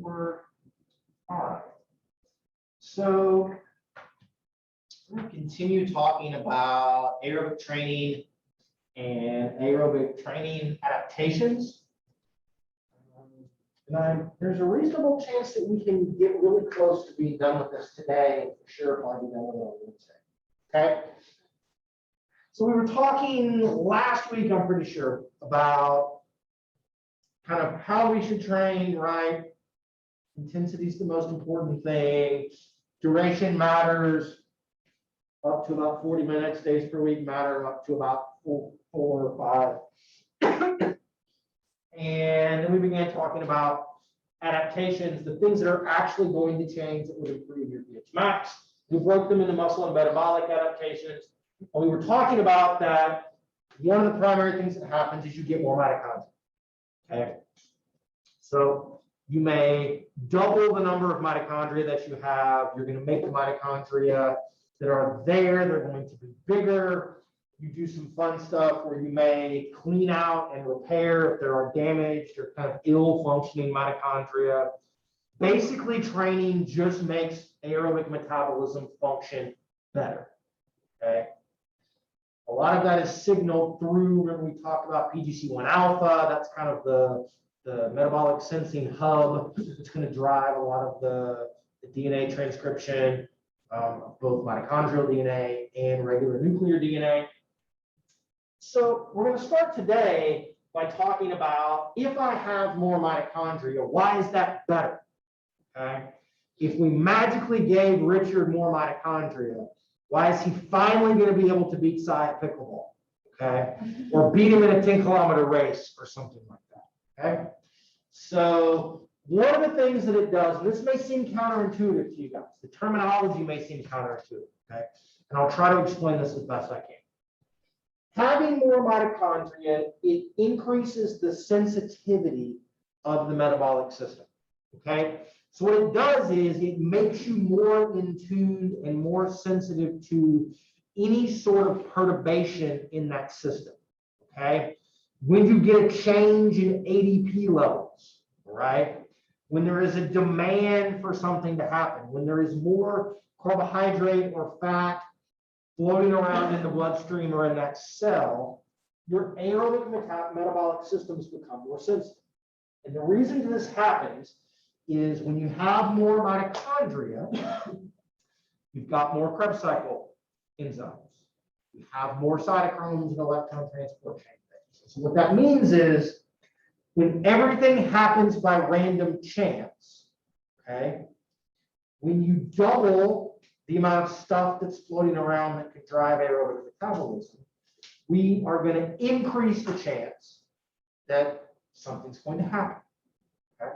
All right. So we're going to continue talking about aerobic training and aerobic training adaptations. There's a reasonable chance that we can get really close to being done with this today. For sure, probably be done with it on Wednesday. Okay. So we were talking last week, I'm pretty sure, about kind of how we should train, right? Intensity is the most important thing. Duration matters. Up to about 40 minutes, days per week matter up to about four or 5. And then we began talking about adaptations, the things that are actually going to change that would improve your pH max. We broke them into muscle and metabolic adaptations. And we were talking about that one of the primary things that happens is you get more mitochondria. Okay. So you may double the number of mitochondria that you have. You're going to make the mitochondria that are there, they're going to be bigger. You do some fun stuff where you may clean out and repair if there are damaged or kind of ill functioning mitochondria. Basically, training just makes aerobic metabolism function better. Okay. A lot of that is signaled through, remember we talked about PGC1 alpha, that's kind of the metabolic sensing hub. It's going to drive a lot of the DNA transcription of both mitochondrial DNA and regular nuclear DNA. So we're going to start today by talking about if I have more mitochondria, why is that better? Okay. If we magically gave Richard more mitochondria, why is he finally going to be able to beat Cy at pickleball? Okay. Or beat him in a 10-kilometer race or something like that. Okay. So one of the things that it does, and this may seem counterintuitive to you guys, the terminology may seem counterintuitive, okay? And I'll try to explain this as best I can. Having more mitochondria, it increases the sensitivity of the metabolic system, okay? So what it does is it makes you more in tune and more sensitive to any sort of perturbation in that system, okay? When you get a change in ADP levels, right? When there is a demand for something to happen, when there is more carbohydrate or fat floating around in the bloodstream or in that cell, your aerobic metabolic systems become more sensitive. And the reason this happens is when you have more mitochondria, you've got more Krebs cycle enzymes. You have more cytochromes and electron transport chain things. So what that means is when everything happens by random chance, okay, when you double the amount of stuff that's floating around that could drive aerobic metabolism, we are going to increase the chance that something's going to happen. Okay?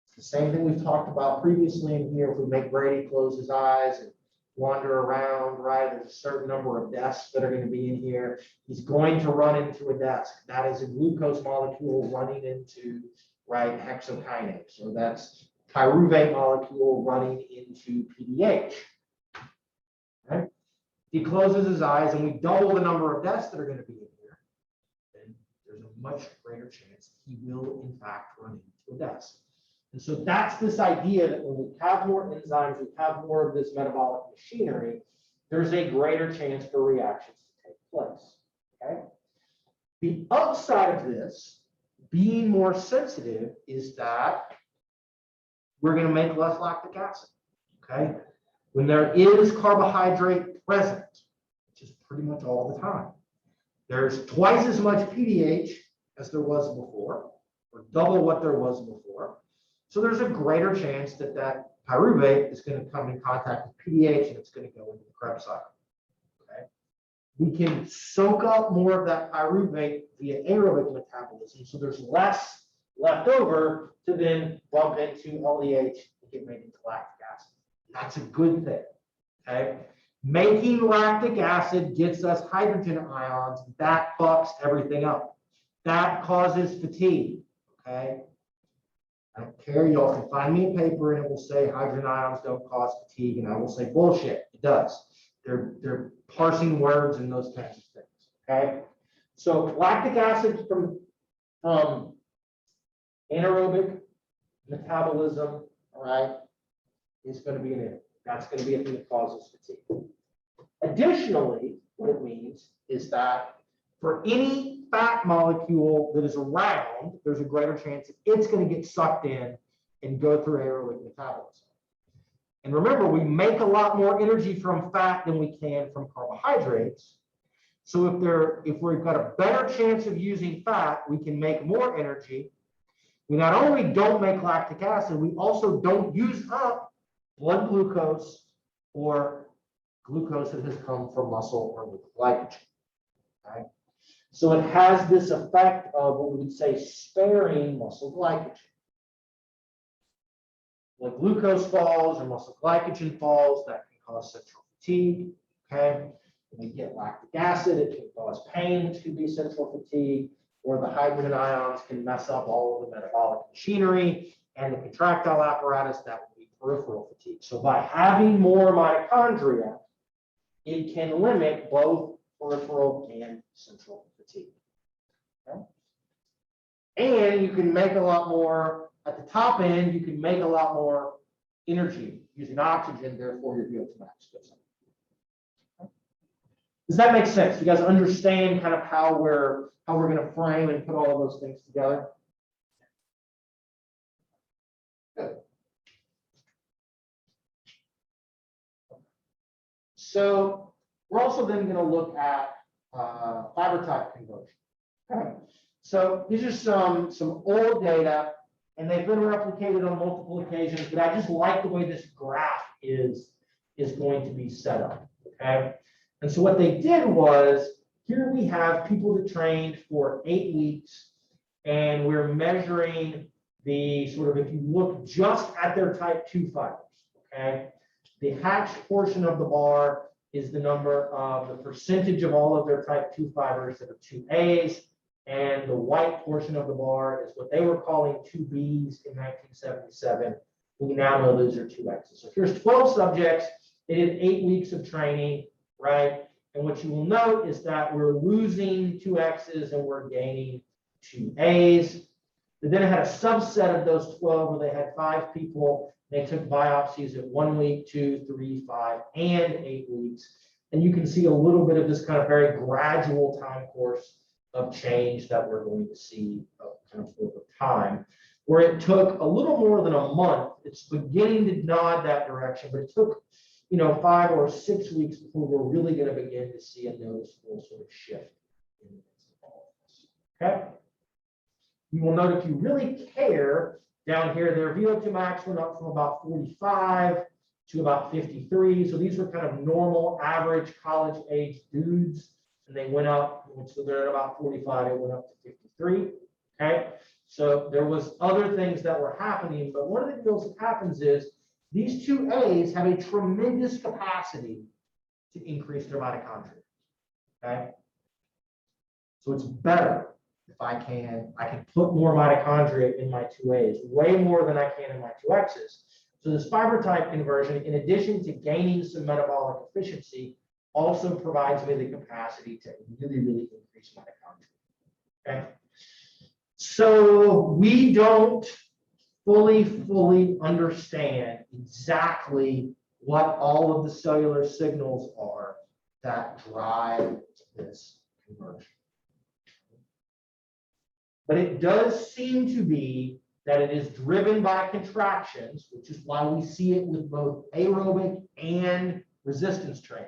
It's the same thing we've talked about previously in here. If we make Brady close his eyes and wander around, right? There's a certain number of desks that are going to be in here. He's going to run into a desk. That is a glucose molecule running into, right, hexokinase. So that's pyruvate molecule running into PDH. Okay? He closes his eyes and we double the number of desks that are going to be in here. Then there's a much greater chance he will, in fact, run into a desk. And so that's this idea that when we have more enzymes, we have more of this metabolic machinery, there's a greater chance for reactions to take place. Okay. The upside of this, being more sensitive, is that we're going to make less lactic acid. Okay. When there is carbohydrate present, which is pretty much all the time, there's twice as much PDH as there was before, or double what there was before. So there's a greater chance that that pyruvate is going to come in contact with PDH and it's going to go into the Krebs cycle. Okay. We can soak up more of that pyruvate via aerobic metabolism, so there's less left over to then bump into LDH and get made into lactic acid. That's a good thing. Okay. Making lactic acid gets us hydrogen ions. That fucks everything up. That causes fatigue. Okay. I don't care. Y'all can find me a paper and it will say hydrogen ions don't cause fatigue, and I will say bullshit. It does. They're parsing words and those kinds of things. Okay. So lactic acid from anaerobic metabolism, all right, is going to be an issue. That's going to be a thing that causes fatigue. Additionally, what it means is that for any fat molecule that is around, there's a greater chance that it's going to get sucked in and go through aerobic metabolism. And remember, we make a lot more energy from fat than we can from carbohydrates. So if we've got a better chance of using fat, we can make more energy. We not only don't make lactic acid, we also don't use up blood glucose or glucose that has come from muscle or glycogen. Okay? So it has this effect of what we would say sparing muscle glycogen. When glucose falls or muscle glycogen falls, that can cause central fatigue. Okay? When we get lactic acid, it can cause pain, which can be central fatigue, or the hydrogen ions can mess up all of the metabolic machinery and the contractile apparatus. That would be peripheral fatigue. So by having more mitochondria, it can limit both peripheral and central fatigue. Okay? And you can make a lot more, at the top end, you can make a lot more energy using oxygen, therefore your VO2 max goes up. Okay? Does that make sense? You guys understand kind of how we're going to frame and put all of those things together? Good. So we're also then going to look at fiber type conversion. Okay. So these are some old data, and they've been replicated on multiple occasions, but I just like the way this graph is going to be set up. Okay. And so what they did was, here we have people that trained for 8 weeks, and we're measuring the sort of, if you look just at their type 2 fibers, okay? The hatched portion of the bar is the number of the percentage of all of their type 2 fibers that are 2As, and the white portion of the bar is what they were calling 2Bs in 1977. We now know those are 2Xs. So here's 12 subjects. They did 8 weeks of training, right? And what you will note is that we're losing 2Xs and we're gaining 2As. But then I had a subset of those 12 where they had 5 people. They took biopsies at 1 week, 2, 3, 5, and 8 weeks. And you can see a little bit of this kind of very gradual time course of change that we're going to see kind of over time, where it took a little more than a month. It's beginning to nod that direction, but it took 5 or 6 weeks before we're really going to begin to see a noticeable sort of shift in all of this. Okay. You will note, if you really care, down here, their VO2 max went up from about 45 to about 53. So these were kind of normal, average college age dudes, and they went up. So they're at about 45. It went up to 53. Okay. So there was other things that were happening, but one of the deals that happens is these 2As have a tremendous capacity to increase their mitochondria. Okay. So it's better if I can put more mitochondria in my 2As, way more than I can in my 2Xs. So this fiber type conversion, in addition to gaining some metabolic efficiency, also provides me the capacity to really, really increase mitochondria. Okay. So we don't fully understand exactly what all of the cellular signals are that drive this conversion. But it does seem to be that it is driven by contractions, which is why we see it with both aerobic and resistance training.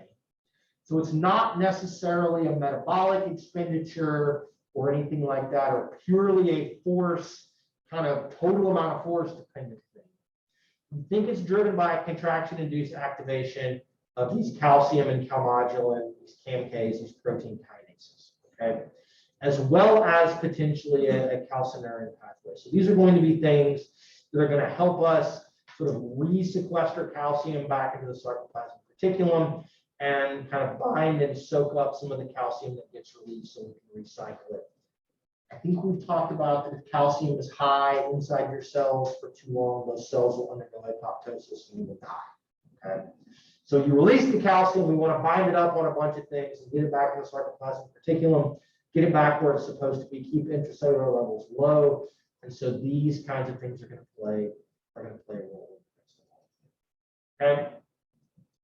So it's not necessarily a metabolic expenditure or anything like that, or purely a force, kind of total amount of force dependent thing. We think it's driven by contraction-induced activation of these calcium and calmodulin, these CAMKs, these protein kinases, okay? As well as potentially a calcineurin pathway. So these are going to be things that are going to help us sort of re-sequester calcium back into the sarcoplasmic reticulum and kind of bind and soak up some of the calcium that gets released so we can recycle it. I think we've talked about that if calcium is high inside your cells for too long, those cells will undergo apoptosis and you will die. Okay. So you release the calcium, we want to bind it up on a bunch of things and get it back in the sarcoplasmic reticulum, get it back where it's supposed to be, keep intracellular levels low And so these kinds of things are going to play a role. Okay.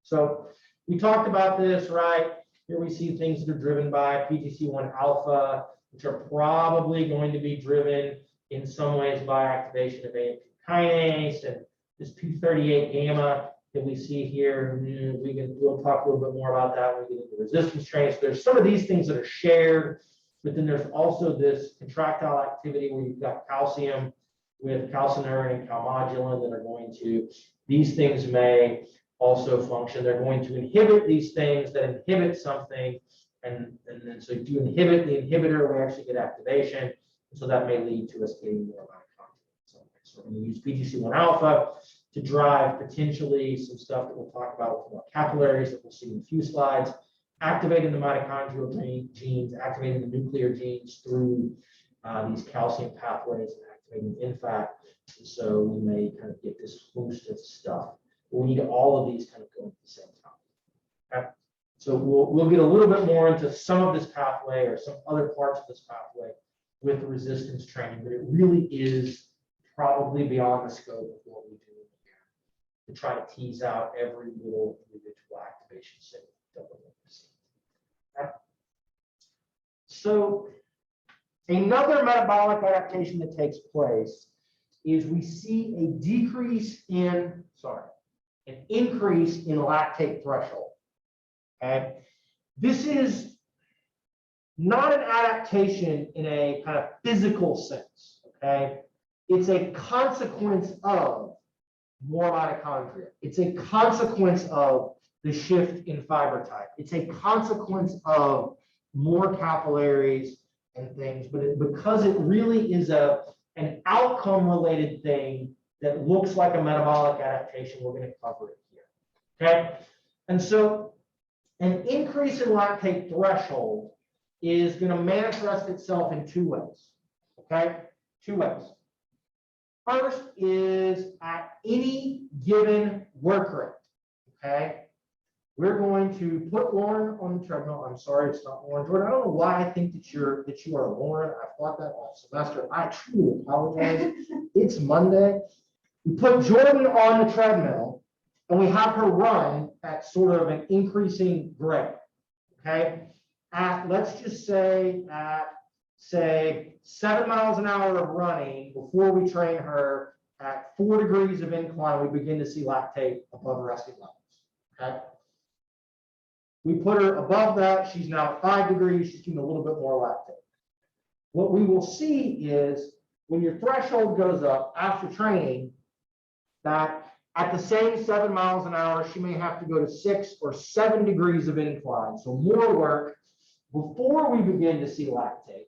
So we talked about this, right? Here we see things that are driven by PGC1 alpha, which are probably going to be driven in some ways by activation of AMP kinase, and this P38 gamma that we see here. We'll talk a little bit more about that when we get into resistance training. So there's some of these things that are shared, but then there's also this contractile activity where you've got calcium with calcineurin and calmodulin that are going to, these things may also function. They're going to inhibit these things that inhibit something. And then so if you inhibit the inhibitor, we actually get activation. So that may lead to us getting more mitochondria. So we're going to use PGC1 alpha to drive potentially some stuff that we'll talk about with more capillaries that we'll see in a few slides, activating the mitochondrial genes, activating the nuclear genes through these calcium pathways, and activating INFAC. And so we may kind of get this host of stuff. We need all of these kind of going at the same time. Okay? So we'll get a little bit more into some of this pathway or some other parts of this pathway with the resistance training, but it really is probably beyond the scope of what we do here to try to tease out every little individual activation signal that we're going to see. Okay? So another metabolic adaptation that takes place is we see a decrease in, an increase in lactate threshold. Okay, this is not an adaptation in a kind of physical sense. Okay, it's a consequence of more mitochondria. It's a consequence of the shift in fiber type. It's a consequence of more capillaries and things, but because it really is an outcome related thing that looks like a metabolic adaptation, we're going to cover it here. Okay, and so an increase in lactate threshold is going to manifest itself in two ways. Okay, two ways. First is at any given work rate. Okay, we're going to put Lauren on the treadmill. I'm sorry, it's not Lauren Jordan. I don't know why I think that you are Lauren. I've thought that all semester. I truly apologize. It's Monday. We put Jordan on the treadmill and we have her run at sort of an increasing rate. Okay, at let's just say at 7 miles an hour of running before we train her at 4 degrees of incline, we begin to see lactate above resting levels. Okay. We put her above that, she's now at 5 degrees, she's getting a little bit more lactate. What we will see is when your threshold goes up after training, that at the same 7 miles an hour, she may have to go to 6 or 7 degrees of incline. So more work before we begin to see lactate.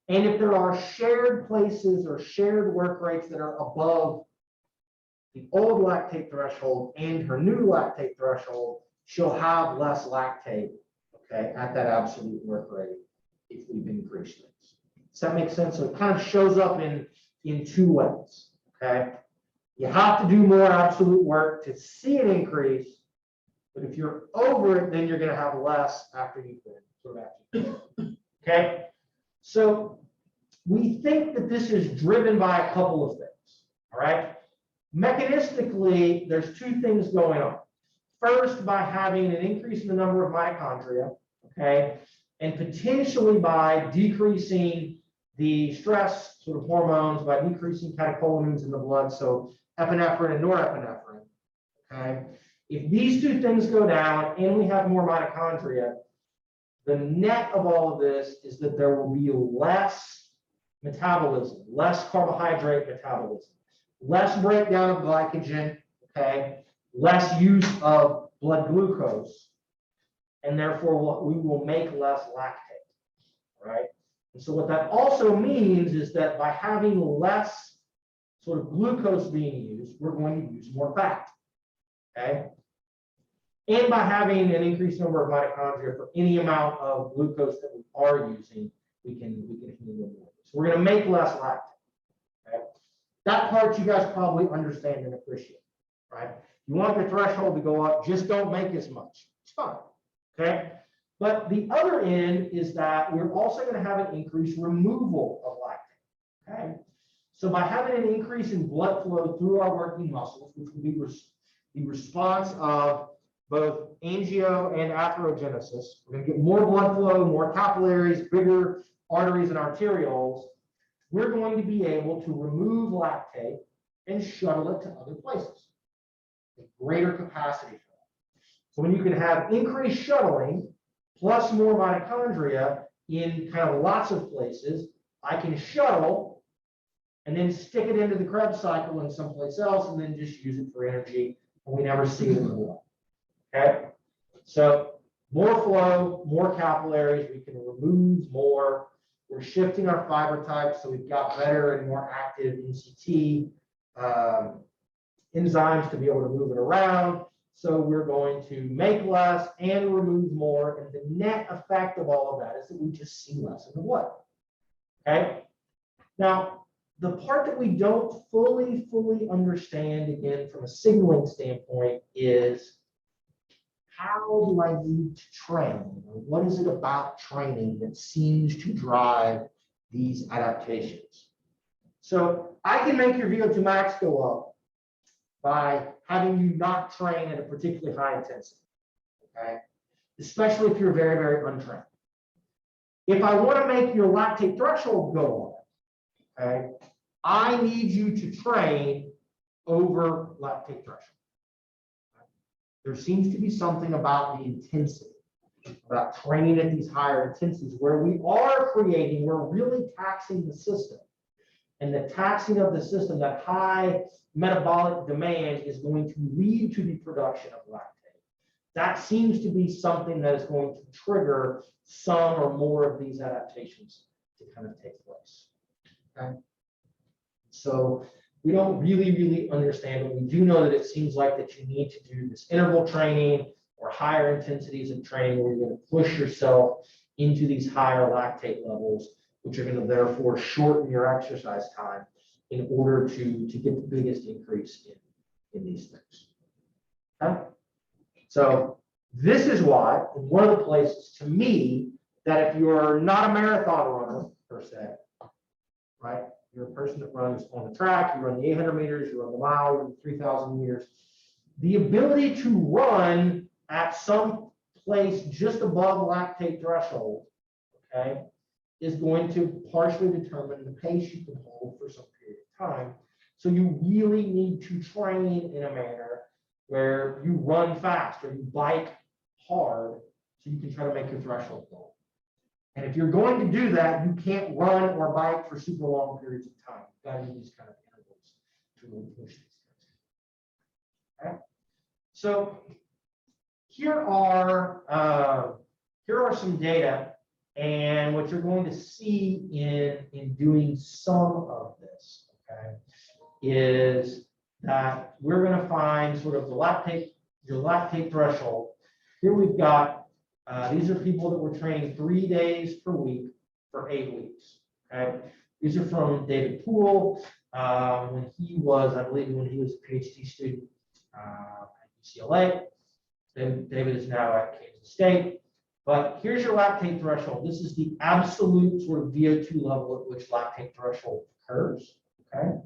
And if there are shared places or shared work rates that are above the old lactate threshold and her new lactate threshold, she'll have less lactate, okay, at that absolute work rate if we've increased things. Does that make sense? So it kind of shows up in two ways, okay? You have to do more absolute work to see an increase, but if you're over it, then you're going to have less after you've been sort of active. Okay? So we think that this is driven by a couple of things, all right? Mechanistically, there's two things going on. First, by having an increase in the number of mitochondria, okay, and potentially by decreasing the stress sort of hormones, by decreasing catecholamines in the blood, so epinephrine and norepinephrine, okay? If these two things go down and we have more mitochondria, the net of all of this is that there will be less metabolism, less carbohydrate metabolism, less breakdown of glycogen, okay, less use of blood glucose, and therefore we will make less lactate, right? And so what that also means is that by having less sort of glucose being used, we're going to use more fat, okay? And by having an increased number of mitochondria for any amount of glucose that we are using, we can handle more. So we're going to make less lactate, okay? That part you guys probably understand and appreciate, right? You want your threshold to go up, just don't make as much. It's fine, okay? But the other end is that we're also going to have an increased removal of lactate, okay? So by having an increase in blood flow through our working muscles, which will be the response of both angio and atherogenesis, we're going to get more blood flow, more capillaries, bigger arteries and arterioles. We're going to be able to remove lactate and shuttle it to other places. A greater capacity for that. So when you can have increased shuttling plus more mitochondria in kind of lots of places, I can shuttle and then stick it into the Krebs cycle in someplace else and then just use it for energy, and we never see it in the blood. Okay, so more flow, more capillaries, we can remove more. We're shifting our fiber types, so we've got better and more active NCT enzymes to be able to move it around. So we're going to make less and remove more, and the net effect of all of that is that we just see less in the blood. Okay. Now, the part that we don't fully understand, again, from a signaling standpoint, is how do I need to train? What is it about training that seems to drive these adaptations? So I can make your VO2 max go up by having you not train at a particularly high intensity, okay? Especially if you're very untrained. If I want to make your lactate threshold go up, okay, I need you to train over lactate threshold. There seems to be something about the intensity, about training at these higher intensities where we are creating, we're really taxing the system. And the taxing of the system, that high metabolic demand, is going to lead to the production of lactate. That seems to be something that is going to trigger some or more of these adaptations to kind of take place. Okay. So we don't really understand it. We do know that it seems like that you need to do this interval training or higher intensities of training where you're going to push yourself into these higher lactate levels, which are going to therefore shorten your exercise time in order to get the biggest increase in these things. Okay? So this is why, one of the places to me, that if you're not a marathon runner per se, right? You're a person that runs on the track, you run the 800 meters, you run the mile, you run 3,000 meters. The ability to run at some place just above lactate threshold, okay, is going to partially determine the pace you can hold for some period of time. So you really need to train in a manner where you run fast or you bike hard so you can try to make your threshold goal. And if you're going to do that, you can't run or bike for super long periods of time. You've got to do these kind of intervals to really push these things. Okay. So here are some data, and what you're going to see in doing some of this, okay, is that we're going to find sort of your lactate threshold. Here we've got these are people that were training 3 days per week for 8 weeks. Okay, these are from David Poole when he was, I believe, when he was a PhD student at UCLA. David is now at Kansas State. But here's your lactate threshold. This is the absolute sort of VO2 level at which lactate threshold occurs. Okay,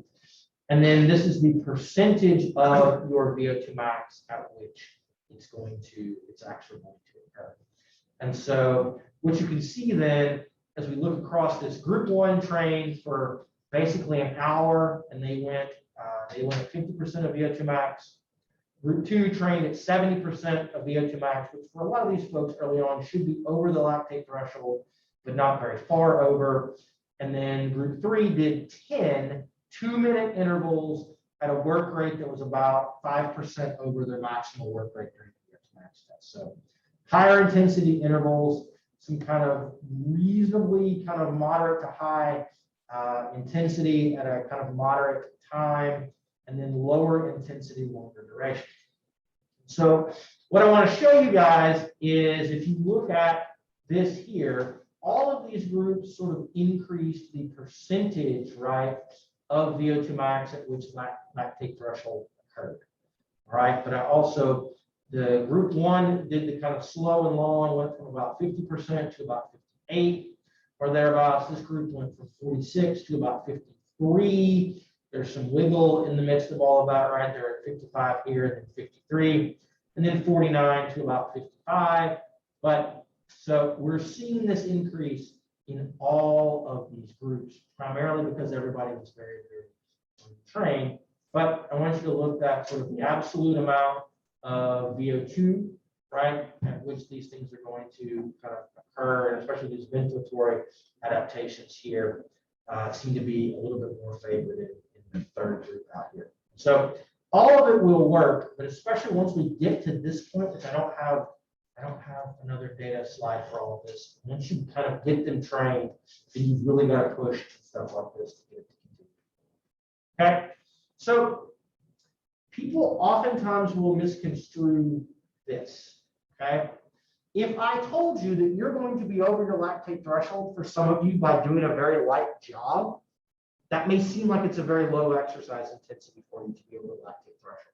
and then this is the percentage of your VO2 max at which it's actually going to occur. And so what you can see then, as we look across this, group 1 trained for basically an hour, and they went at 50% of VO2 max. Group 2 trained at 70% of VO2 max, which for a lot of these folks early on should be over the lactate threshold, but not very far over. And then group 3 did 10 2-minute intervals at a work rate that was about 5% over their maximal work rate during the VO2 max test. So higher intensity intervals, some kind of reasonably kind of moderate to high intensity at a kind of moderate time, and then lower intensity, longer duration. So what I want to show you guys is, if you look at this here, all of these groups sort of increased the percentage, right, of VO2 max at which lactate threshold occurred. All right, but I also, the group 1 did the kind of slow and long, went from about 50% to about 58 or thereabouts. This group went from 46 to about 53. There's some wiggle in the midst of all of that, right? They're at 55 here, and then 53, and then 49 to about 55. But so we're seeing this increase in all of these groups, primarily because everybody was very, very trained. But I want you to look at sort of the absolute amount of VO2, right, at which these things are going to kind of occur, and especially these ventilatory adaptations here seem to be a little bit more favored in the third group out here. So all of it will work, but especially once we get to this point, which I don't have another data slide for all of this. Once you kind of get them trained, then you've really got to push stuff like this to get it to continue. Okay, so people oftentimes will misconstrue this. Okay, if I told you that you're going to be over your lactate threshold for some of you by doing a very light job, that may seem like it's a very low exercise intensity for you to be over the lactate threshold.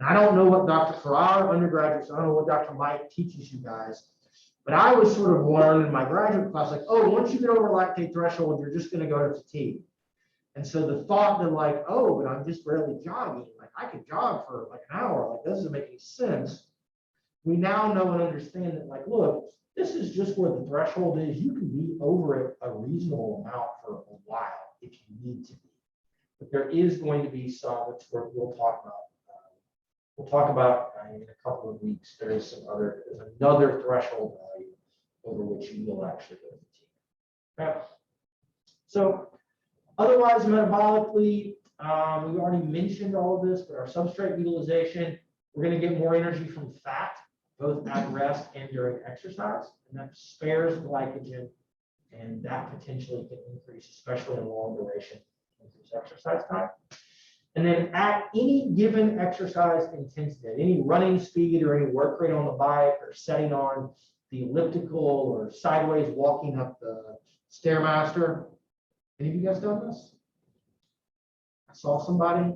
And I don't know what Dr. Farrar, undergraduates, I don't know what Dr. Mike teaches you guys, but I was sort of learned in my graduate class, like, oh, once you get over lactate threshold, you're just going to go to fatigue. And so the thought that like, oh, but I'm just barely jogging, like I could jog for like an hour, like doesn't make any sense. We now know and understand that, like, look, this is just where the threshold is. You can be over it a reasonable amount for a while if you need to be. But there is going to be some, which we'll talk about. We'll talk about in a couple of weeks. There's another threshold value over which you will actually go to fatigue. Okay. So otherwise, metabolically, we already mentioned all of this, but our substrate utilization, we're going to get more energy from fat, both at rest and during exercise, and that spares glycogen, and that potentially can increase, especially in long duration, increase exercise time. And then at any given exercise intensity, at any running speed or any work rate on the bike or setting on the elliptical or sideways walking up the Stairmaster. Any of you guys done this? I saw somebody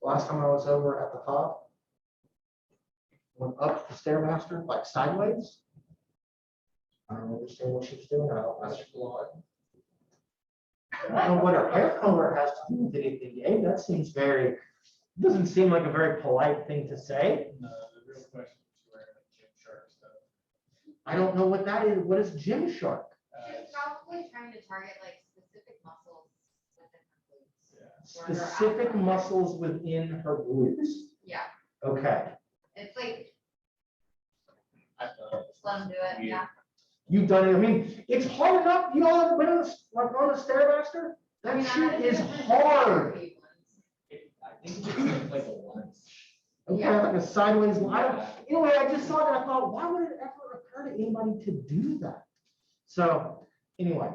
last time I was over at the hub. Went up the Stairmaster, like sideways. I don't understand what she was doing. I don't know what her hair color has to do with anything. Hey, that seems doesn't seem like a very polite thing to say. No, the real question is wearing like Gymshark stuff. I don't know what that is. What is Gymshark? She's probably trying to target like specific muscles within her glutes. Yeah. Specific muscles within her glutes. Yeah, Okay. it's like, I just let them do it, yeah. You've done it. I mean, it's hard enough. You all ever been on a Stairmaster? That shit is hard. think it's just like a lunch. Okay, Yeah. like a sideways line. Yeah. Anyway, I just saw that. I thought, why would it ever occur to anybody to do that? So anyway,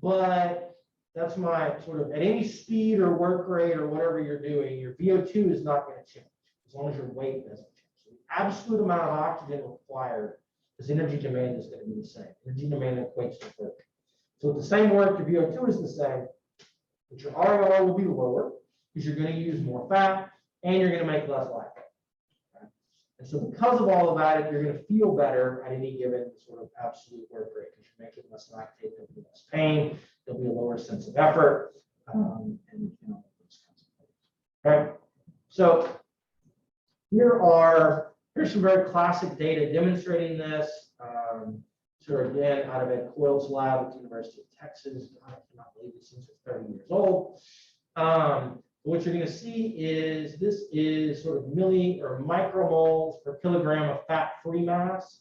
but that's my sort of, at any speed or work rate or whatever you're doing, your VO2 is not going to change as long as your weight doesn't change. So the absolute amount of oxygen required, because energy demand is going to be the same. Energy demand equates to work. So with the same work, your VO2 is the same, but your ROR will be lower because you're going to use more fat and you're going to make less lactate. Okay? And so because of all of that, you're going to feel better at any given sort of absolute work rate because you're making less lactate, there'll be less pain, there'll be a lower sense of effort, and those kinds of things. Okay, so here's some very classic data demonstrating this. So again, out of Ed Coyle's lab at the University of Texas. I cannot believe this thing's 30 years old. What you're going to see is this is sort of milli or micromoles per kilogram of fat-free mass.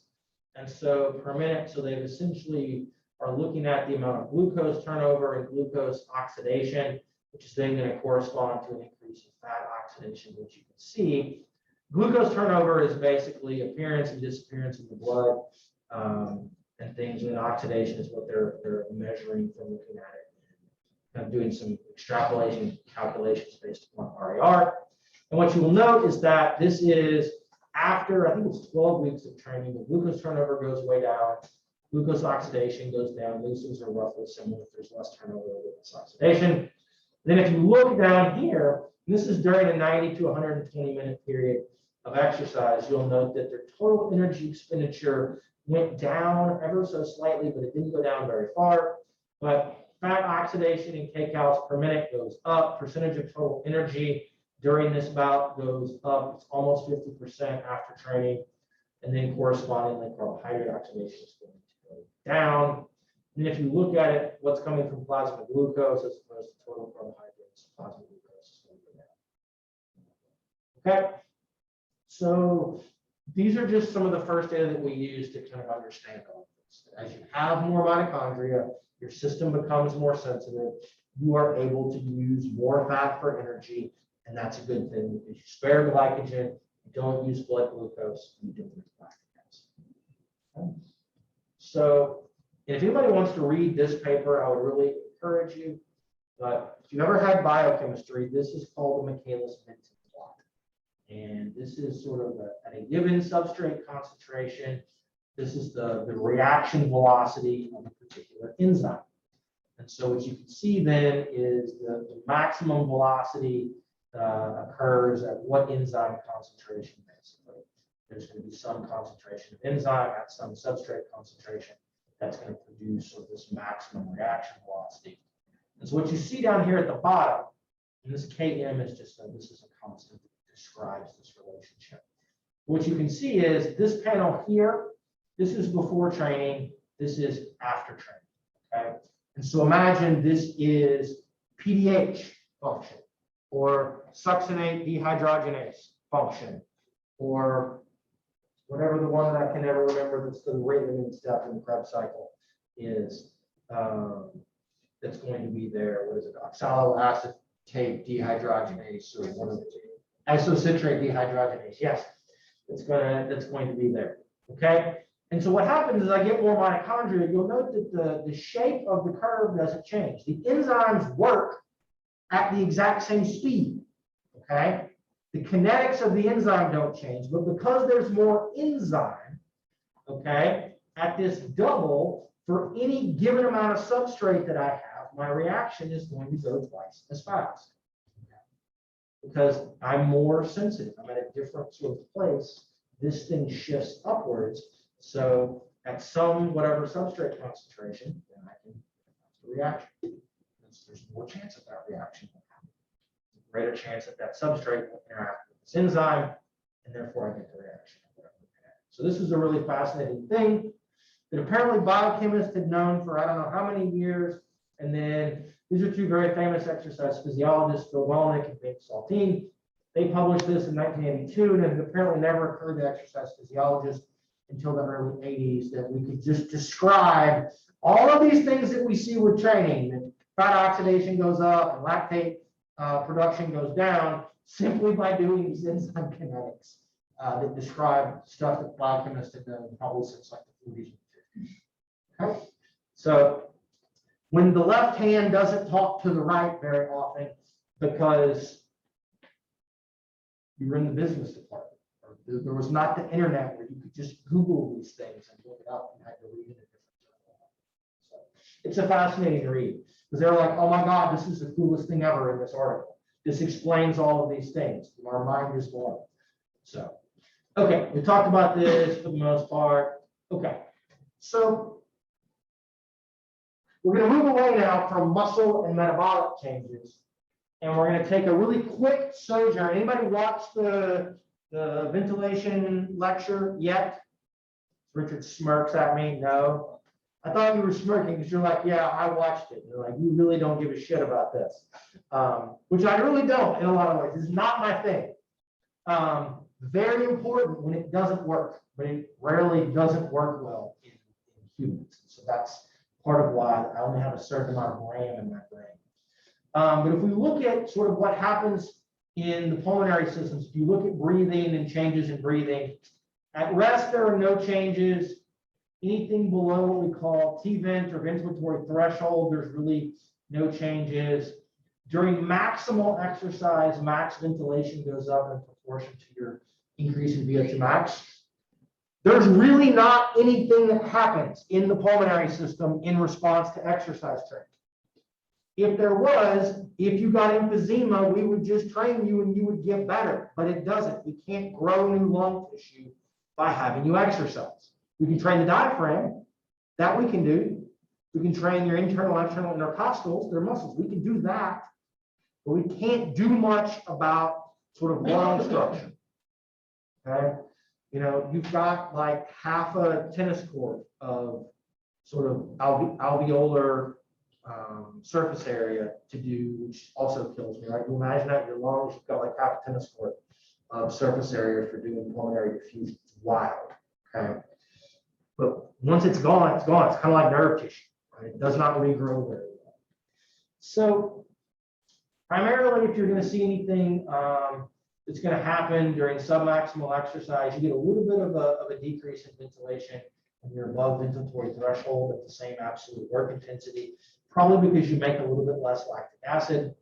And so per minute, so they essentially are looking at the amount of glucose turnover and glucose oxidation, which is then going to correspond to an increase in fat oxidation, which you can see. Glucose turnover is basically appearance and disappearance in the blood. And things, and oxidation is what they're measuring from looking at it and doing some extrapolation calculations based upon RAR. And what you will note is that this is after, I think it's 12 weeks of training, the glucose turnover goes way down, glucose oxidation goes down, these things are roughly similar. There's less turnover with less oxidation. Then if you look down here, this is during a 90 to 120 minute period of exercise, you'll note that their total energy expenditure went down ever so slightly, but it didn't go down very far. But fat oxidation in kcals per minute goes up. Percentage of total energy during this bout goes up. It's almost 50% after training. And then correspondingly, carbohydrate oxidation is going to go down. And if you look at it, what's coming from plasma glucose as opposed to total carbohydrates, plasma glucose is going to go down. Okay. So these are just some of the first data that we use to kind of understand all of this. As you have more mitochondria, your system becomes more sensitive. You are able to use more fat for energy, and that's a good thing because you spare glycogen, you don't use blood glucose, and you don't use lactic acid. Okay. So if anybody wants to read this paper, I would really encourage you. But if you've ever had biochemistry, this is called the Michaelis plot. And this is sort of at a given substrate concentration. This is the reaction velocity of a particular enzyme. And so what you can see then is the maximum velocity occurs at what enzyme concentration, basically. There's going to be some concentration of enzyme at some substrate concentration that's going to produce sort of this maximum reaction velocity. And so what you see down here at the bottom, and this Km is just this is a constant that describes this relationship. What you can see is this panel here, this is before training, this is after training. Okay. And so imagine this is PDH function, or succinate dehydrogenase function, or whatever the one that I can never remember that's the rate limiting step in the Krebs cycle is, that's going to be there. What is it? Oxaloacetate dehydrogenase, or one of the isocitrate dehydrogenase. Yes, that's going to be there. Okay. And so what happens is I get more mitochondria. You'll note that the shape of the curve doesn't change. The enzymes work at the exact same speed. Okay. The kinetics of the enzyme don't change, but because there's more enzyme, okay, at this double, for any given amount of substrate that I have, my reaction is going to go twice as fast. Because I'm more sensitive. I'm at a different sort of place. This thing shifts upwards. So at some whatever substrate concentration, then I can have the reaction. There's more chance of that reaction. Greater chance that that substrate will interact with this enzyme, and therefore I get the reaction. So this is a really fascinating thing that apparently biochemists had known for I don't know how many years. And then these are two very famous exercise physiologists, Phil Wellnick and David Saltine. They published this in 1982, and it apparently never occurred to exercise physiologists until the early 80s that we could just describe all of these things that we see with training. That fat oxidation goes up and lactate production goes down simply by doing these enzyme kinetics that describe stuff that biochemists have done probably since like the 40s and 50s. Okay. So when the left hand doesn't talk to the right very often because you're in the business department, or there was not the internet where you could just Google these things and look it up and had to read it in a different journal. So it's a fascinating read because they're like, oh my God, this is the coolest thing ever in this article. This explains all of these things. Our mind is blown. So, okay, we talked about this for the most part. Okay, so we're going to move away now from muscle and metabolic changes, and we're going to take a really quick sojourn. Anybody watch the ventilation lecture yet? Richard smirks at me. No. I thought you were smirking because you're like, yeah, I watched it. You're like, you really don't give a shit about this, which I really don't in a lot of ways. It's not my thing. Very important when it doesn't work, but it rarely doesn't work well in humans. So that's part of why I only have a certain amount of RAM in my brain. But if we look at sort of what happens in the pulmonary systems, if you look at breathing and changes in breathing, at rest there are no changes. Anything below what we call T-vent or ventilatory threshold, there's really no changes. During maximal exercise, max ventilation goes up in proportion to your increase in VO2 max. There's really not anything that happens in the pulmonary system in response to exercise training. If there was, if you got emphysema, we would just train you and you would get better, but it doesn't. We can't grow new lung tissue by having you exercise. We can train the diaphragm, that we can do, We can train your internal, external intercostals, their muscles. We can do that, but we can't do much about sort of lung structure. Okay, you know, you've got like half a tennis court of sort of alveolar surface area to do, which also kills me, right? You imagine that your lungs, you've got like half a tennis court of surface area for doing pulmonary diffusion. It's wild, okay? But once it's gone, it's gone. It's kind of like nerve tissue, right? It does not regrow very well. So primarily, if you're going to see anything that's going to happen during submaximal exercise, you get a little bit of a decrease in ventilation when you're above ventilatory threshold at the same absolute work intensity, probably because you make a little bit less lactic acid.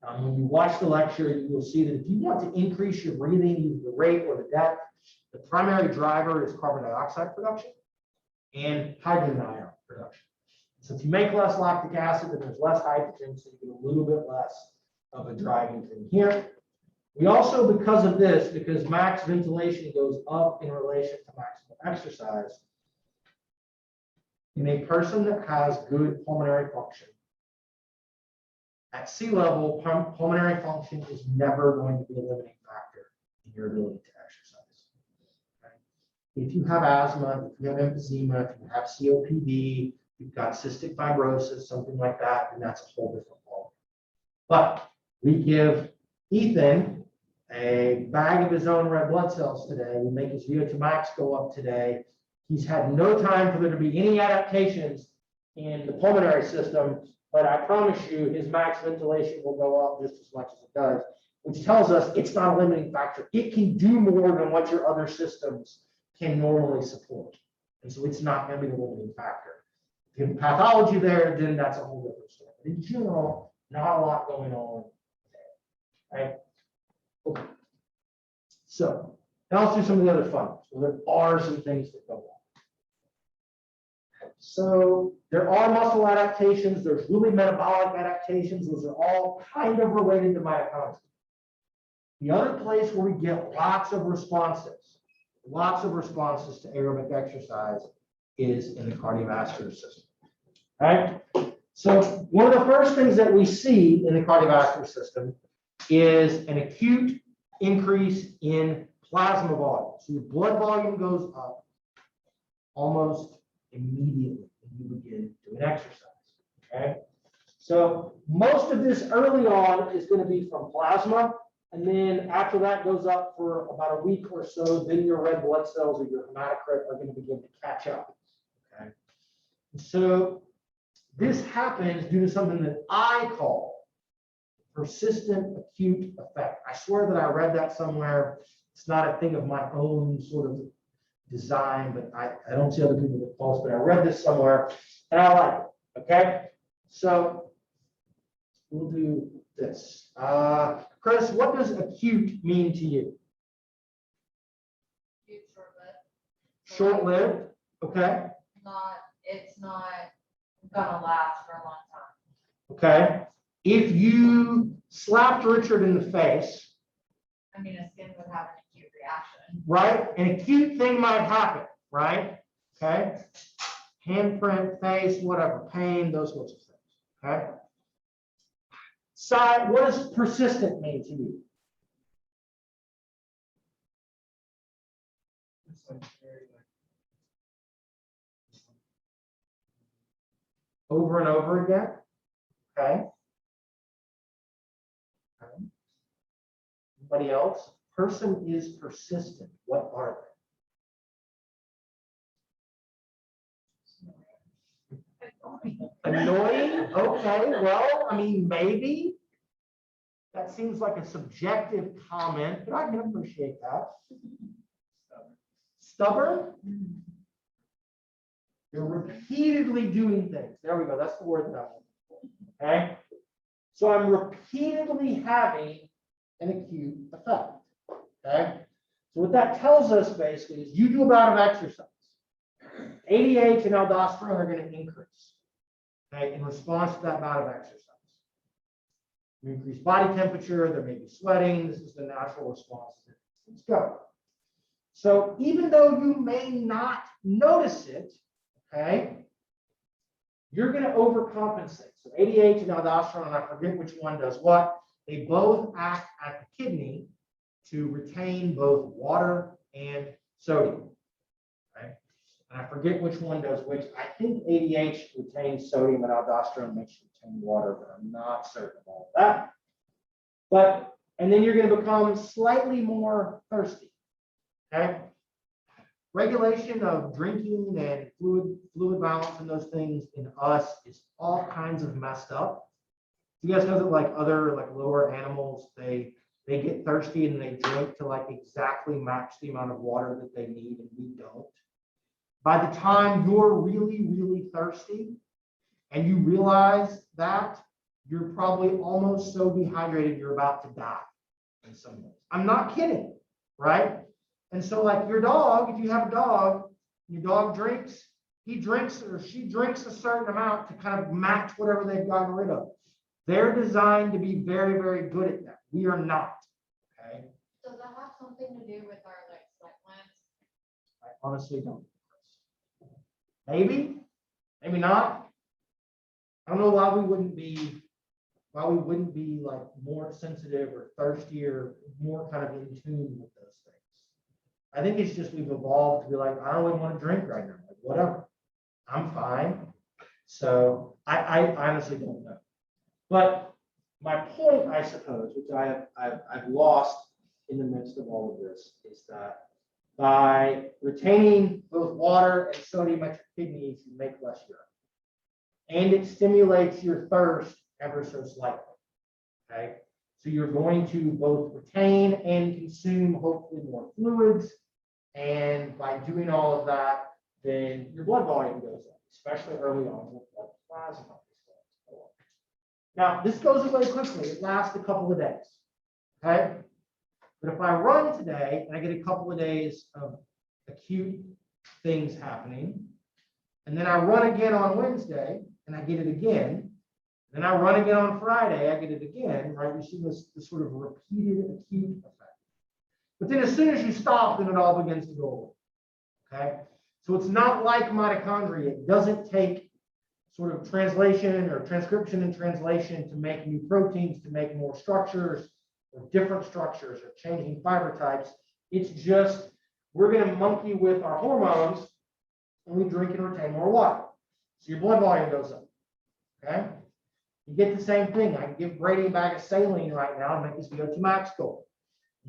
When you watch the lecture, you will see that if you want to increase your breathing, either the rate or the depth, the primary driver is carbon dioxide production and hydrogen ion production. So if you make less lactic acid, then there's less hydrogen, so you get a little bit less of a driving thing here. We also, because of this, because max ventilation goes up in relation to maximal exercise, in a person that has good pulmonary function, at sea level, pulmonary function is never going to be a limiting factor in your ability to exercise. Okay? If you have asthma, if you have emphysema, if you have COPD, you've got cystic fibrosis, something like that, then that's a whole different ballgame. But we give Ethan a bag of his own red blood cells today. We make his VO2 max go up today. He's had no time for there to be any adaptations in the pulmonary system, but I promise you his max ventilation will go up just as much as it does, which tells us it's not a limiting factor. It can do more than what your other systems can normally support. And so it's not going to be the limiting factor. If you have pathology there, then that's a whole different story. But in general, not a lot going on there, right? Okay. So now let's do some of the other fun. So there are some things that go on. So there are muscle adaptations. There's really metabolic adaptations. Those are all kind of related to mitochondria. The other place where we get lots of responses to aerobic exercise is in the cardiovascular system. All right. So one of the first things that we see in the cardiovascular system is an acute increase in plasma volume. So your blood volume goes up almost immediately when you begin doing exercise. Okay. So most of this early on is going to be from plasma. And then after that goes up for about a week or so, then your red blood cells or your hematocrit are going to begin to catch up. Okay. So this happens due to something that I call persistent acute effect. I swear that I read that somewhere. It's not a thing of my own sort of design, but I don't see other people that post, but I read this somewhere and I like it. Okay. So we'll do this. Chris, what does acute mean to you? Acute, short-lived. Short-lived. Okay. It's not gonna last for a long time. Okay. If you slapped Richard in the face, I mean, his skin would have an acute reaction. right? An acute thing might happen, right? Okay. Handprint, face, whatever, pain, those sorts of things. Okay. Side, what does persistent mean to you? It's like very Over and over again. Okay. Anybody else? Person is persistent. What are they? Annoying? Okay, well, I mean, maybe. That seems like a subjective comment, but I can appreciate that. Stubborn? You're repeatedly doing things. There we go. That's the word that I'm looking for. Okay? So I'm repeatedly having an acute effect. Okay? So what that tells us basically is you do a bout of exercise. ADH and aldosterone are going to increase. Okay, in response to that bout of exercise. You increase body temperature, there may be sweating. This is the natural response. Let's go. So even though you may not notice it, okay, you're going to overcompensate. So ADH and aldosterone, and I forget which one does what, they both act at the kidney to retain both water and sodium. Okay? And I forget which one does which. I think ADH retains sodium and aldosterone makes you retain water, but I'm not certain of all of that. But, and then you're going to become slightly more thirsty. Okay? Regulation of drinking and fluid balance and those things in us is all kinds of messed up. You guys know that like other like lower animals, they get thirsty and they drink to like exactly match the amount of water that they need, and we don't. By the time you're really, really thirsty and you realize that, you're probably almost so dehydrated you're about to die in some ways. I'm not kidding, right? And so like your dog, if you have a dog, your dog drinks, he drinks or she drinks a certain amount to kind of match whatever they've gotten rid of. They're designed to be very, very good at that. We are not. Okay. Does that have something to do with our like sweat glands? I honestly don't. Maybe, maybe not. I don't know why we wouldn't be like more sensitive or thirstier, more kind of in tune with those things. I think it's just we've evolved to be like, I don't really want to drink right now. Like, whatever, I'm fine. So I honestly don't know. But my point, I suppose, which I've lost in the midst of all of this, is that by retaining both water and sodium at your kidneys, you make less urine. And it stimulates your thirst ever so slightly. Okay. So you're going to both retain and consume hopefully more fluids. And by doing all of that, then your blood volume goes up, especially early on with blood plasma. Now, this goes away quickly. It lasts a couple of days. Okay. But if I run today and I get a couple of days of acute things happening, and then I run again on Wednesday and I get it again, then I run again on Friday, I get it again, right? You see this sort of repeated acute effect. But then as soon as you stop, then it all begins to go away. Okay? So it's not like mitochondria. It doesn't take sort of translation or transcription and translation to make new proteins, to make more structures or different structures or changing fiber types. It's just, we're going to monkey with our hormones and we drink and retain more water. So your blood volume goes up. Okay? You get the same thing. I can give Brady a bag of saline right now and make his VO2 max go.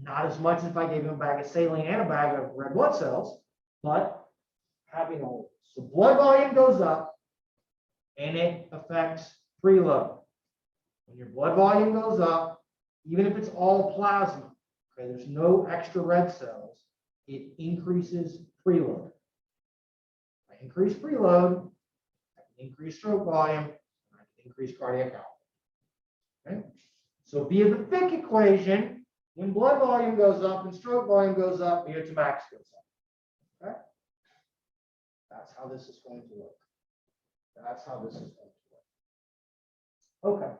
Not as much as if I gave him a bag of saline and a bag of red blood cells, but having all of this. So blood volume goes up and it affects preload. When your blood volume goes up, even if it's all plasma, okay, there's no extra red cells, it increases preload. If I increase preload, I can increase stroke volume, increase cardiac output. Okay? So via the Fick equation, when blood volume goes up and stroke volume goes up, VO2 max goes up. Okay? That's how this is going to work. That's how this is going to work. Okay.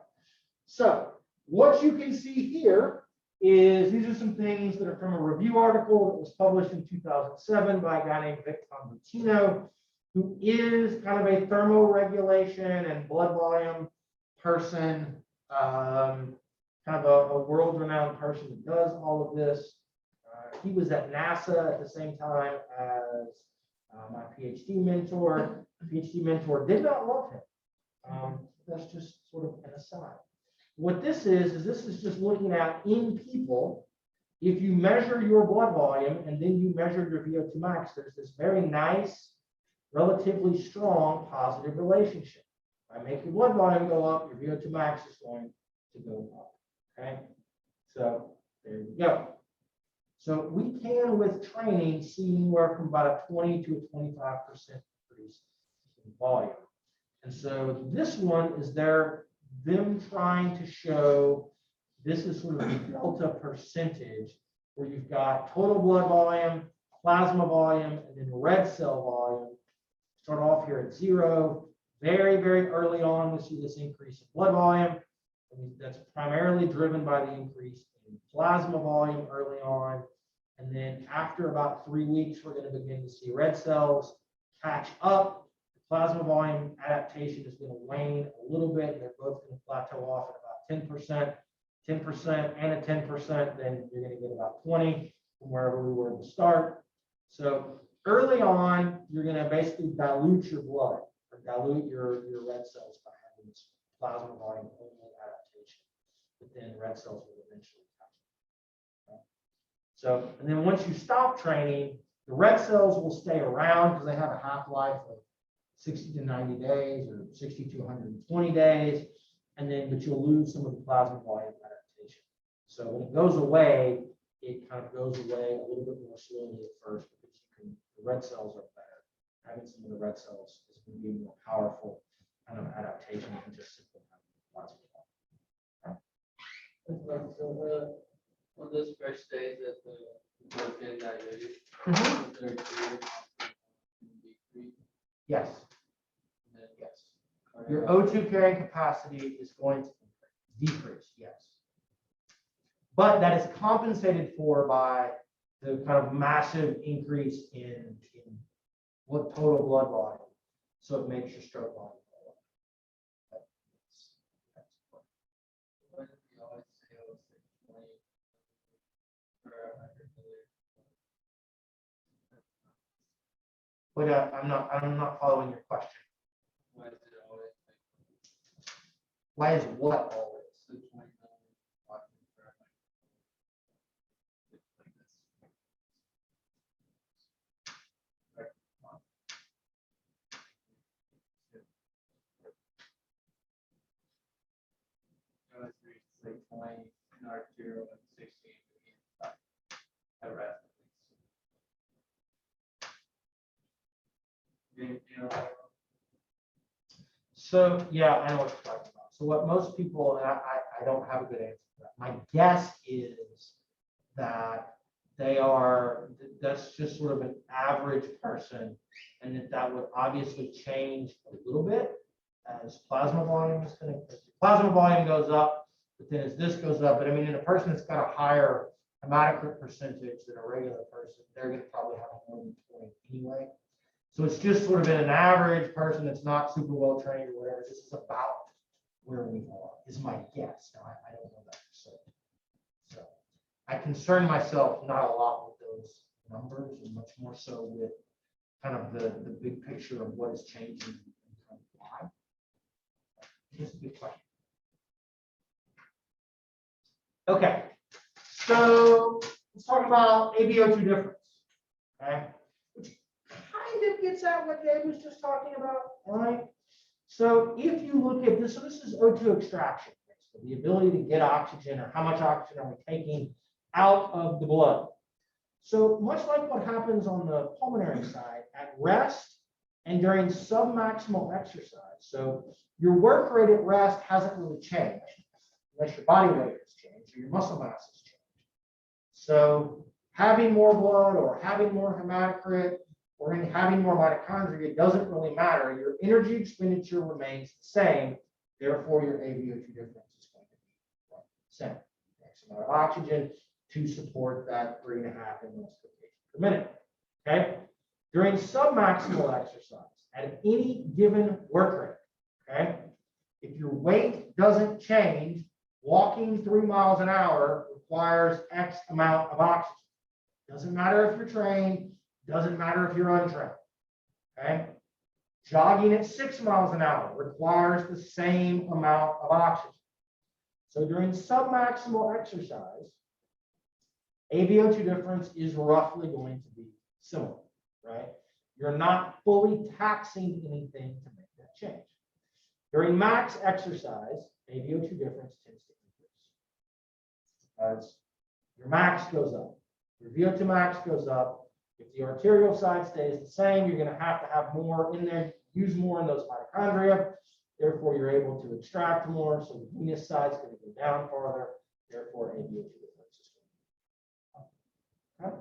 So what you can see here is these are some things that are from a review article that was published in 2007 by a guy named Vic Convertino, who is kind of a thermoregulation and blood volume person, kind of a world-renowned person that does all of this. He was at NASA at the same time as my PhD mentor. The PhD mentor did not love him. That's just sort of an aside. What this is this is just looking at in people. If you measure your blood volume and then you measure your VO2 max, there's this very nice, relatively strong positive relationship. If I make your blood volume go up, your VO2 max is going to go up. Okay, so there we go. So we can, with training, see anywhere from about a 20 to a 25% increase in volume. And so this one is them trying to show this is sort of a delta percentage where you've got total blood volume, plasma volume, and then red cell volume. Start off here at 0. Very, very early on, we see this increase in blood volume. That's primarily driven by the increase in plasma volume early on. And then after about 3 weeks, we're going to begin to see red cells catch up. plasma volume adaptation is going to wane a little bit. They're both going to plateau off at about 10%, 10% and a 10%, then you're going to get about 20 from wherever we were at the start. So early on, you're going to basically dilute your blood or dilute your red cells by having this plasma volume only adaptation. But then red cells will eventually come. Okay? So, and then once you stop training, the red cells will stay around because they have a half-life of 60 to 90 days or 60 to 120 days. And then, but you'll lose some of the plasma volume adaptation. So when it goes away, it kind of goes away a little bit more slowly at first because the red cells are better. Having some of the red cells is going to be a more powerful kind of adaptation than just simply having plasma volume. So on those first days that the blood getting diluted, Mhm. there decrease, Yes, and then yes. Your O2 carrying capacity is going to decrease, yes. But that is compensated for by the kind of massive increase in what total blood volume. So it makes your stroke volume go up. That's important. What did we always say it was like 20 per 100 milliliters? But I'm not following your question. Why is it always like Why is what always? so 20 milliliters watching per 100 milliliters? Like this. It's like 20 in arterial and 16 in the inside. At rest. You know, So yeah, I know what you're talking about. So what most people, and I don't have a good answer for that. My guess is that that's just sort of an average person, and that would obviously change a little bit as plasma volume is going to, plasma volume goes up, but then as this goes up, but I mean, in a person that's got a higher hematocrit percentage than a regular person, they're going to probably have more than 20 anyway. So it's just sort of in an average person that's not super well trained or whatever. This is about where we are, is my guess. Now, I don't know that for certain. So I concern myself not a lot with those numbers and much more so with kind of the big picture of what is changing and kind of why. It's a good question. Okay, so let's talk about ABO2 difference. Okay. Kind of gets at what Dave was just talking about, all right? So if you look at this, so this is O2 extraction, so the ability to get oxygen or how much oxygen are we taking out of the blood. So much like what happens on the pulmonary side, at rest and during submaximal exercise, so your work rate at rest hasn't really changed, unless your body weight has changed or your muscle mass has changed. So having more blood or having more hematocrit or having more mitochondria doesn't really matter. Your energy expenditure remains the same. Therefore, your ABO2 difference is going to be the same. X amount of oxygen to support that 3.5 mL per minute. Okay. During submaximal exercise, at any given work rate, okay, if your weight doesn't change, walking 3 miles an hour requires X amount of oxygen. Doesn't matter if you're trained. Doesn't matter if you're untrained, okay? Jogging at 6 miles an hour requires the same amount of oxygen. So during submaximal exercise, ABO2 difference is roughly going to be similar, right? You're not fully taxing anything to make that change. During max exercise, ABO2 difference tends to increase because your max goes up, your VO2 max goes up. If the arterial side stays the same, you're going to have more in there, use more in those mitochondria. Therefore, you're able to extract more. So the venous side is going to go down farther. Therefore, ABO2 difference is going to go up. Okay.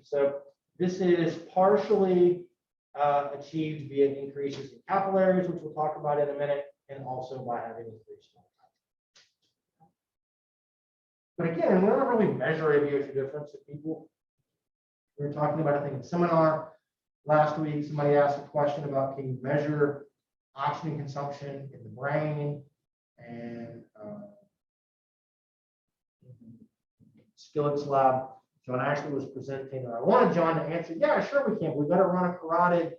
So this is partially achieved via increases in capillaries, which we'll talk about in a minute, and also by having increased mitochondria. But again, we don't really measure ABO2 difference in people. We were talking about, I think, in seminar, Last week, somebody asked a question about, can you measure oxygen consumption in the brain? And Skillet's lab, John actually was presenting, and I wanted John to answer, yeah, sure we can. We've got to run a carotid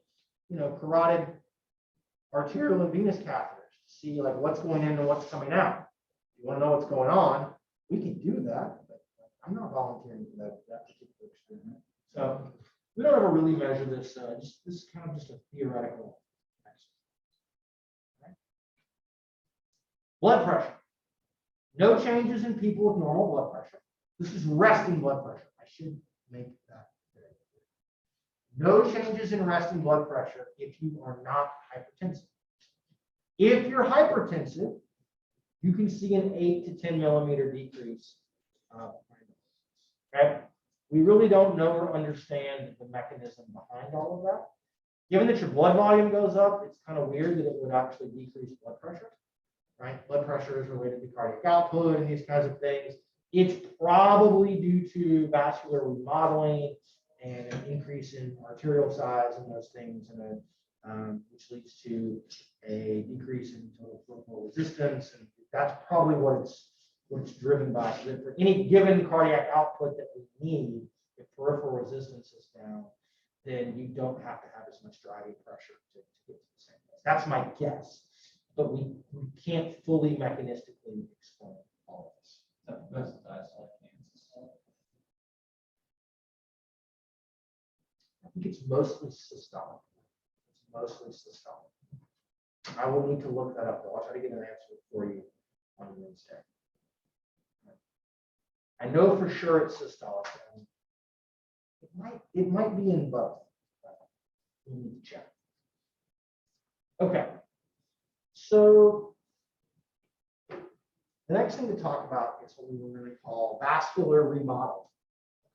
arterial and venous catheters to see like what's going in and what's coming out. If you want to know what's going on, we can do that, but I'm not volunteering for that particular experiment. So we don't ever really measure this. This is kind of just a theoretical exercise. Okay. Blood pressure. No changes in people with normal blood pressure. This is resting blood pressure. I should make that very clear. No changes in resting blood pressure if you are not hypertensive. If you're hypertensive, you can see an 8 to 10 millimeter decrease. Okay. We really don't know or understand the mechanism behind all of that. Given that your blood volume goes up, it's kind of weird that it would actually decrease blood pressure, right? Blood pressure is related to cardiac output and these kinds of things. It's probably due to vascular remodeling and an increase in arterial size and those things, and which leads to a decrease in total peripheral resistance, and that's probably what it's driven by. So that for any given cardiac output that we need, if peripheral resistance is down, then you don't have to have as much driving pressure to get to the same place. That's my guess, but we can't fully mechanistically explain all of this. That's diastolic cancer. I think it's mostly systolic. It's mostly systolic. I will need to look that up though. I'll try to get an answer for you on Wednesday. I know for sure it's systolic. It might be in both. We need to check. Okay. So the next thing to talk about is what we will really call vascular remodeling.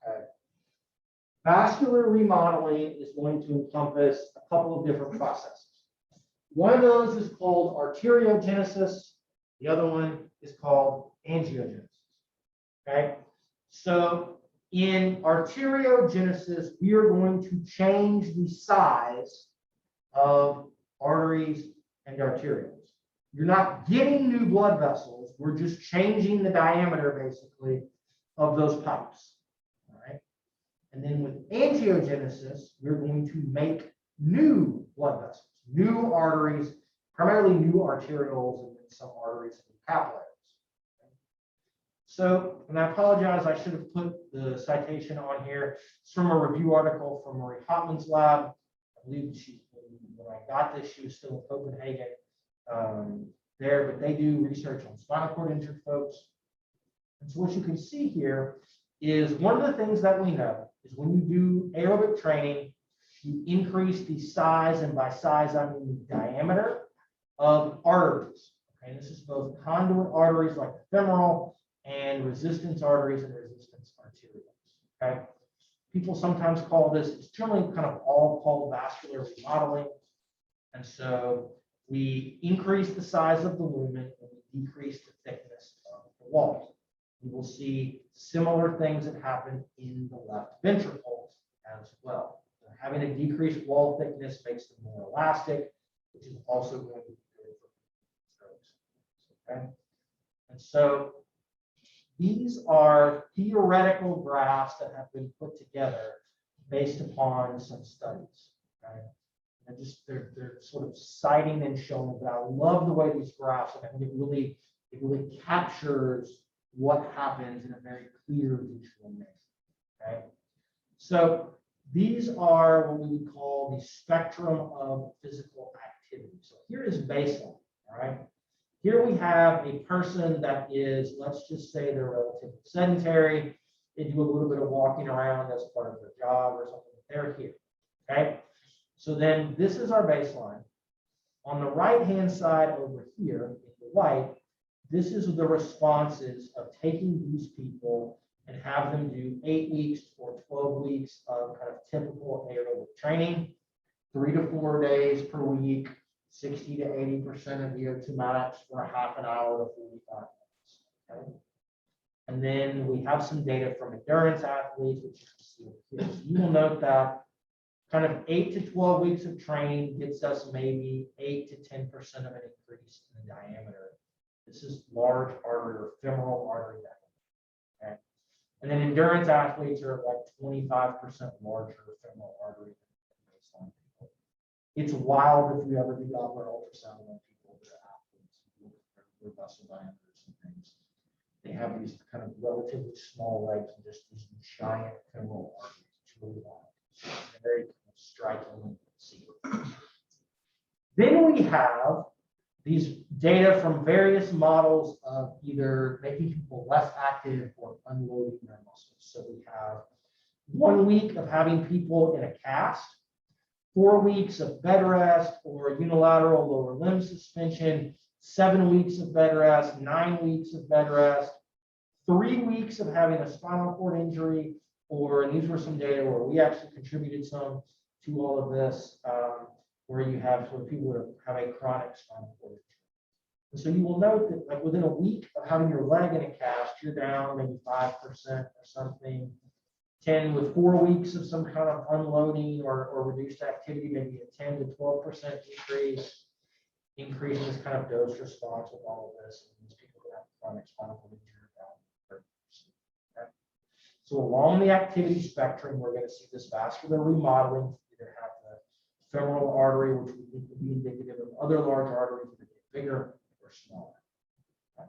Okay. Vascular remodeling is going to encompass a couple of different processes. One of those is called arteriogenesis. The other one is called angiogenesis. Okay. So in arteriogenesis, we are going to change the size of arteries and arterioles. You're not getting new blood vessels. We're just changing the diameter, basically, of those pipes. All right. And then with angiogenesis, we're going to make new blood vessels, new arteries, primarily new arterioles, and then some arteries and capillaries. Okay. So, and I apologize, I should have put the citation on here. It's from a review article from Marie Hopman's lab. I believe when I got this, she was still in Copenhagen. There, but they do research on spinal cord injured folks. And so what you can see here is one of the things that we know is when you do aerobic training, you increase the size, and by size I mean the diameter of arteries. Okay, this is both conduit arteries like the femoral and resistance arteries and resistance arterioles. Okay, people sometimes call this, it's generally kind of all called vascular remodeling, and so we increase the size of the lumen and we decrease the thickness of the walls. We will see similar things that happen in the left ventricle as well. So having a decreased wall thickness makes them more elastic, which is also going to be good for strokes. Okay? And so these are theoretical graphs that have been put together based upon some studies. Okay? And they're sort of citing and showing, but I love the way these graphs, and I think it really captures what happens in a very clear visual manner. Okay, so these are what we would call the spectrum of physical activity. So here is baseline. All right, here we have a person that is, let's just say they're relatively sedentary. They do a little bit of walking around as part of their job or something. They're here. Okay. So then this is our baseline. On the right-hand side over here, in the white, this is the responses of taking these people and have them do 8 weeks or 12 weeks of kind of typical aerobic training, 3 to 4 days per week, 60 to 80% of VO2 max for a half an hour to 45 minutes. Okay? And then we have some data from endurance athletes, which you can see over here. So you will note that kind of 8 to 12 weeks of training gets us maybe 8 to 10% of an increase in the diameter. This is large artery or femoral artery diameter. Okay. And then endurance athletes are like 25% larger femoral artery than baseline people. It's wild if you ever do Doppler ultrasound on people that are athletes, look at their muscle diameters and things. They have these kind of relatively small legs and just these giant femoral arteries. It's really wild. It's very striking to see. Then we have these data from various models of either making people less active or unloading their muscles. So we have 1 week of having people in a cast, 4 weeks of bed rest or unilateral lower limb suspension, 7 weeks of bed rest, 9 weeks of bed rest, 3 weeks of having a spinal cord injury, and these were some data where we actually contributed some to all of this, where you have sort of people that have a chronic spinal cord injury. And so you will note that like within a week of having your leg in a cast, you're down maybe 5% or something. 10 with 4 weeks of some kind of unloading or reduced activity, maybe a 10 to 12% increase in this kind of dose response with all of this. And these people who have chronic spinal cord injury are down 30%. Okay? So along the activity spectrum, we're going to see this vascular remodeling. Either have the femoral artery, which we think would be indicative of other large arteries that get bigger or smaller. Okay.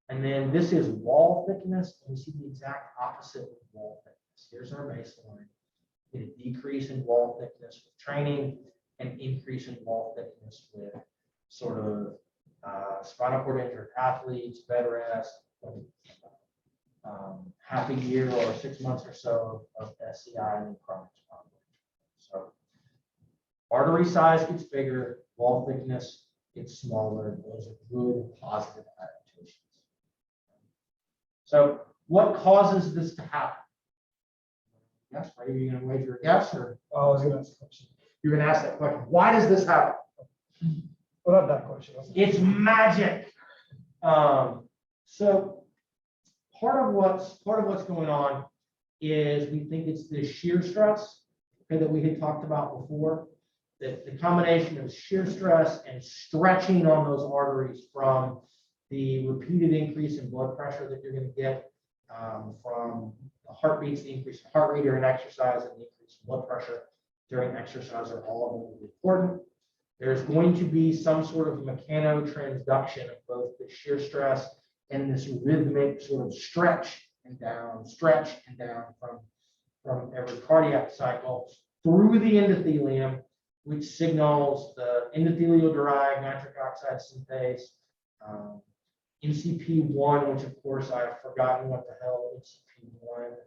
And then this is wall thickness, and we see the exact opposite with wall thickness. Here's our baseline. We get a decrease in wall thickness with training, and increase in wall thickness with sort of spinal cord injured athletes, bed rest, half a year or 6 months or so of SCI and chronic spinal cord injury. So artery size gets bigger, wall thickness gets smaller. Those are good positive adaptations. So what causes this to happen? Yes, are you going to wager a guess, or I was going to ask a question. you're going to ask that question? Why does this happen? Well, not that question. It's magic. So part of what's going on is we think it's the shear stress, okay, that we had talked about before. That the combination of shear stress and stretching on those arteries from the repeated increase in blood pressure that you're going to get from the heartbeats, the increase in heart rate during exercise, and the increase in blood pressure during exercise are all going to be important. There's going to be some sort of mechanotransduction of both the shear stress and this rhythmic sort of stretch and down from every cardiac cycle through the endothelium, which signals the endothelial-derived nitric oxide synthase, NCP1, which of course I've forgotten what the hell NCP1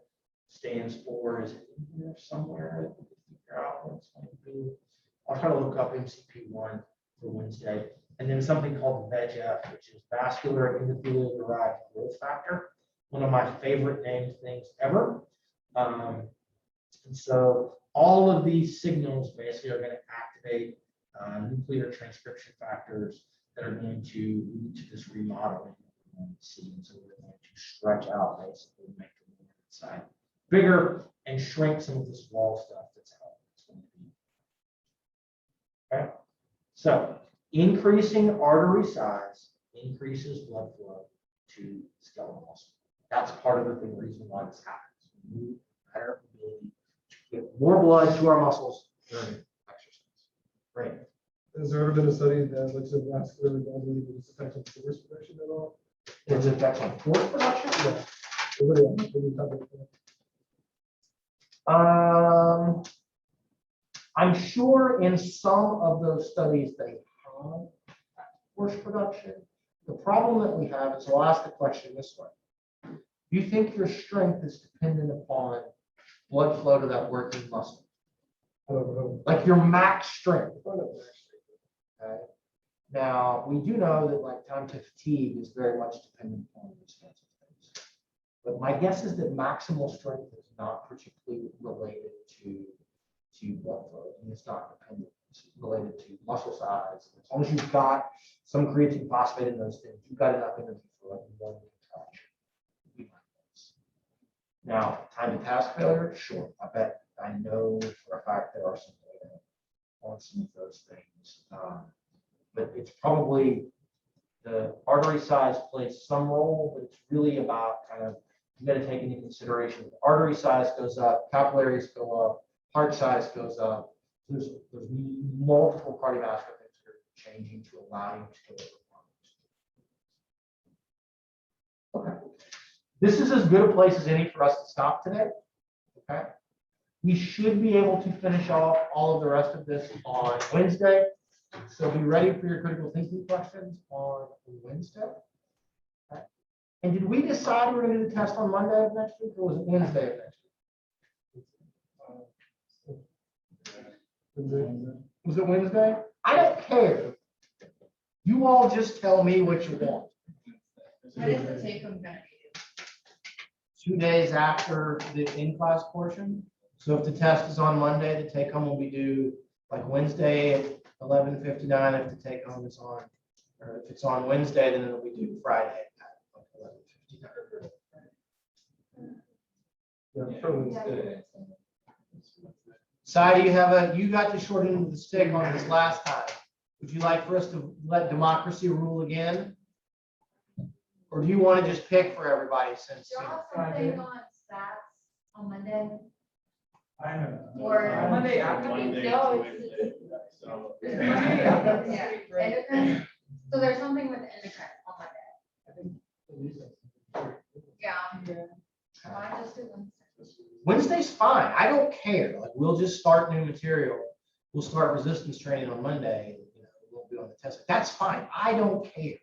stands for. Is it in here somewhere? Figure out what it's going to be. I'll try to look up NCP1 for Wednesday. And then something called VEGF, which is vascular endothelial-derived growth factor. One of my favorite named things ever. And so all of these signals basically are going to activate nuclear transcription factors that are going to lead to this remodeling that we want to see. And so we're going to stretch out basically, make the inside bigger and shrink some of this wall stuff that's out. Okay. So increasing artery size increases blood flow to skeletal muscle. That's part of the reason why this happens. We need better ability to get more blood to our muscles during exercise. Great. Has there ever been a study that looks at vascular remodeling and its effect on force production at all? Does it affect on force production? Yeah. I'm sure in some of those studies they have force production. The problem that we have is, I'll ask the question this way. Do you think your strength is dependent upon blood flow to that working muscle? I don't know. Like your max strength. Okay. Now, we do know that like time to fatigue is very much dependent upon those kinds of things. But my guess is that maximal strength is not particularly related to blood flow. And it's not dependent. It's related to muscle size. As long as you've got some creatine phosphate in those things, you've got enough energy for like one contraction. Now, time to task failure, sure. I bet I know for a fact there are some data on some of those things. But it's probably the artery size plays some role, but it's really about kind of, you got to take into consideration, the artery size goes up, capillaries go up, heart size goes up. There's multiple cardiovascular things that are changing to allow you to go over. Okay. This is as good a place as any for us to stop today. Okay. We should be able to finish off all of the rest of this on Wednesday. So be ready for your critical thinking questions on Wednesday. Okay. And did we decide we're going to do the test on Monday of next week, or was it Wednesday of next week? Was it Wednesday? I don't care. You all just tell me what you want. What is the take home gonna be? 2 days after the in-class portion. So if the test is on Monday, the take home will be due like Wednesday at 11:59. If the take home is on, or if it's on Wednesday, then it'll be due Friday at like 11:59. Sai, you got the short end of the stick on this last time. Would you like for us to let democracy rule again? Or do you want to just pick for everybody since? Draw something on stats on Monday, I know. or. Monday I mean, Monday no, to it's- So. Yeah, endocrine. So there's something with endocrine on Monday. Yeah. Why just do Wednesday? Wednesday's fine. I don't care. Like, we'll just start new material. We'll start resistance training on Monday. You know, we'll be on the test. That's fine. I don't care.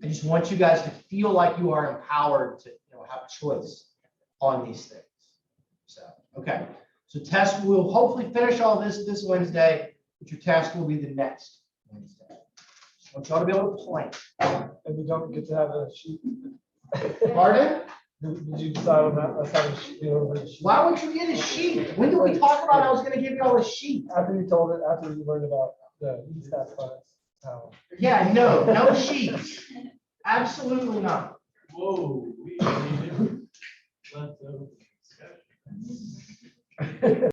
I just want you guys to feel like you are empowered to, have a choice on these things. So, okay. So test, we'll hopefully finish all this Wednesday, but your test will be the next Wednesday. I want y'all to be able to plan. And we don't get to have a sheet. Pardon? Did you decide on that? Let's have a sheet, the sheet. Why would you get a sheet? When did we talk about I was going to give y'all a sheet? After you told it, after you learned about the stats class. Yeah, no sheets. Absolutely not. Whoa.